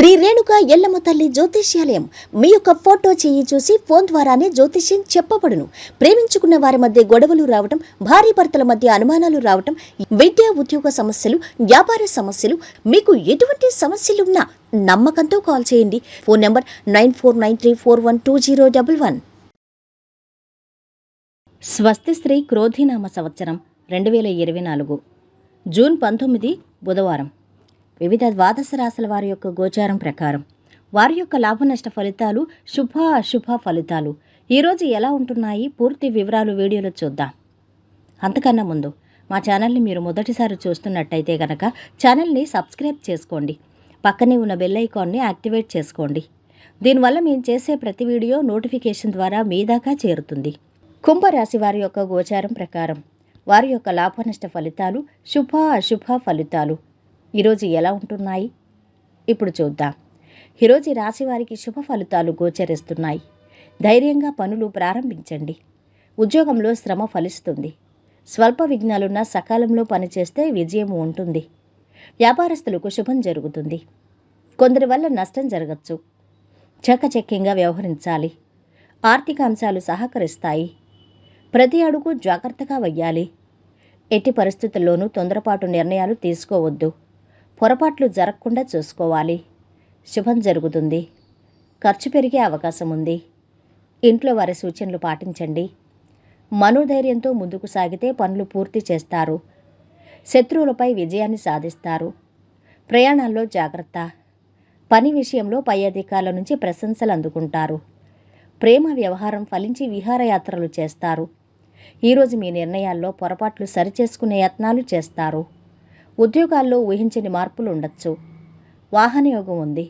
శ్రీ రేణుక ఎల్లమ్మ తల్లి జ్యోతిష్యాలయం మీ యొక్క ఫోటో చేయి చూసి ఫోన్ ద్వారానే జ్యోతిష్యం చెప్పబడును. ప్రేమించుకున్న వారి మధ్య గొడవలు రావటం, భార్య భర్తల మధ్య అనుమానాలు రావటం, విద్యా ఉద్యోగ సమస్యలు, వ్యాపార సమస్యలు, మీకు ఎటువంటి సమస్యలున్నా నమ్మకంతో కాల్ చేయండి. Phone number 9493412011. స్వస్తి శ్రీ క్రోధినామ సంవత్సరం 2024 జూన్ 19 బుధవారం. వివిధ ద్వాదశ రాశుల వారి యొక్క గోచారం ప్రకారం వారి యొక్క లాభ నష్ట ఫలితాలు, శుభ అశుభ ఫలితాలు ఈరోజు ఎలా ఉంటున్నాయి పూర్తి వివరాలు వీడియోలో చూద్దాం. అంతకన్నా ముందు మా ఛానల్ని మీరు మొదటిసారి చూస్తున్నట్టయితే కనుక ఛానల్ని సబ్స్క్రైబ్ చేసుకోండి. పక్కనే ఉన్న బెల్ ఐకాన్ని యాక్టివేట్ చేసుకోండి. దీనివల్ల మేము చేసే ప్రతి వీడియో నోటిఫికేషన్ ద్వారా మీ దాకా చేరుతుంది. కుంభరాశి వారి యొక్క గోచారం ప్రకారం వారి యొక్క లాభ నష్ట ఫలితాలు, శుభ అశుభ ఫలితాలు ఈరోజు ఎలా ఉంటున్నాయి ఇప్పుడు చూద్దాం. ఈరోజు ఈ రాశి వారికి శుభ ఫలితాలు గోచరిస్తున్నాయి. ధైర్యంగా పనులు ప్రారంభించండి. ఉద్యోగంలో శ్రమ ఫలిస్తుంది. స్వల్ప విఘ్నాలున్న సకాలంలో పనిచేస్తే విజయం ఉంటుంది. వ్యాపారస్తులకు శుభం జరుగుతుంది. కొందరి వల్ల నష్టం జరగచ్చు. చకచక్యంగా వ్యవహరించాలి. ఆర్థిక అంశాలు సహకరిస్తాయి. ప్రతి అడుగు జాగ్రత్తగా వెయ్యాలి. ఎట్టి పరిస్థితుల్లోనూ తొందరపాటు నిర్ణయాలు తీసుకోవద్దు. పొరపాట్లు జరగకుండా చూసుకోవాలి. శుభం జరుగుతుంది. ఖర్చు పెరిగే అవకాశం ఉంది. ఇంట్లో వారి సూచనలు పాటించండి. మనోధైర్యంతో ముందుకు సాగితే పనులు పూర్తి చేస్తారు. శత్రువులపై విజయాన్ని సాధిస్తారు. ప్రయాణాల్లో జాగ్రత్త. పని విషయంలో పై అధికారుల నుంచి ప్రశంసలు అందుకుంటారు. ప్రేమ వ్యవహారం ఫలించి విహారయాత్రలు చేస్తారు. ఈరోజు మీ నిర్ణయాల్లో పొరపాట్లు సరిచేసుకునే యత్నాలు చేస్తారు. ఉద్యోగాల్లో ఊహించని మార్పులు ఉండొచ్చు. వాహన యోగం ఉంది.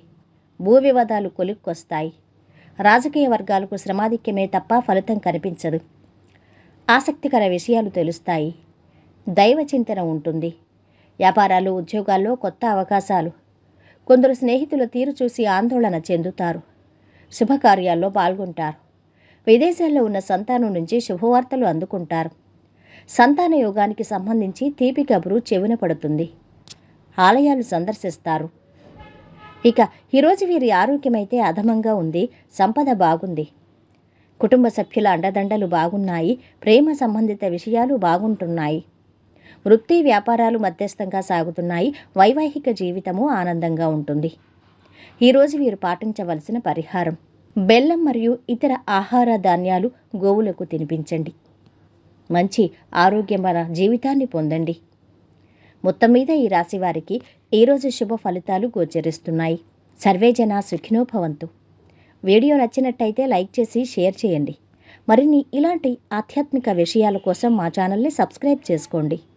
భూ వివాదాలు కొలిక్కొస్తాయి. రాజకీయ వర్గాలకు శ్రమాధిక్యమే తప్ప ఫలితం కనిపించదు. ఆసక్తికర విషయాలు తెలుస్తాయి. దైవ చింతన ఉంటుంది. వ్యాపారాలు, ఉద్యోగాల్లో కొత్త అవకాశాలు. కొందరు స్నేహితుల తీరు చూసి ఆందోళన చెందుతారు. శుభకార్యాల్లో పాల్గొంటారు. విదేశాల్లో ఉన్న సంతానం నుంచి శుభవార్తలు అందుకుంటారు. సంతాన యోగానికి సంబంధించి తీపి కబురు చెవిన పడుతుంది. ఆలయాలు సందర్శిస్తారు. ఇక ఈరోజు వీరి ఆరోగ్యమైతే అధమంగా ఉంది. సంపద బాగుంది. కుటుంబ సభ్యుల అండదండలు బాగున్నాయి. ప్రేమ సంబంధిత విషయాలు బాగుంటున్నాయి. వృత్తి వ్యాపారాలు మధ్యస్థంగా సాగుతున్నాయి. వైవాహిక జీవితము ఆనందంగా ఉంటుంది. ఈరోజు వీరు పాటించవలసిన పరిహారం: బెల్లం మరియు ఇతర ఆహార ధాన్యాలు గోవులకు తినిపించండి. మంచి ఆరోగ్యమైన జీవితాన్ని పొందండి. మొత్తం మీద ఈ రాశి వారికి ఈరోజు శుభ ఫలితాలు గోచరిస్తున్నాయి. సర్వేజన సుఖినో భవంతు. వీడియో నచ్చినట్టయితే లైక్ చేసి షేర్ చేయండి. మరిన్ని ఇలాంటి ఆధ్యాత్మిక విషయాల కోసం మా ఛానల్ని సబ్స్క్రైబ్ చేసుకోండి.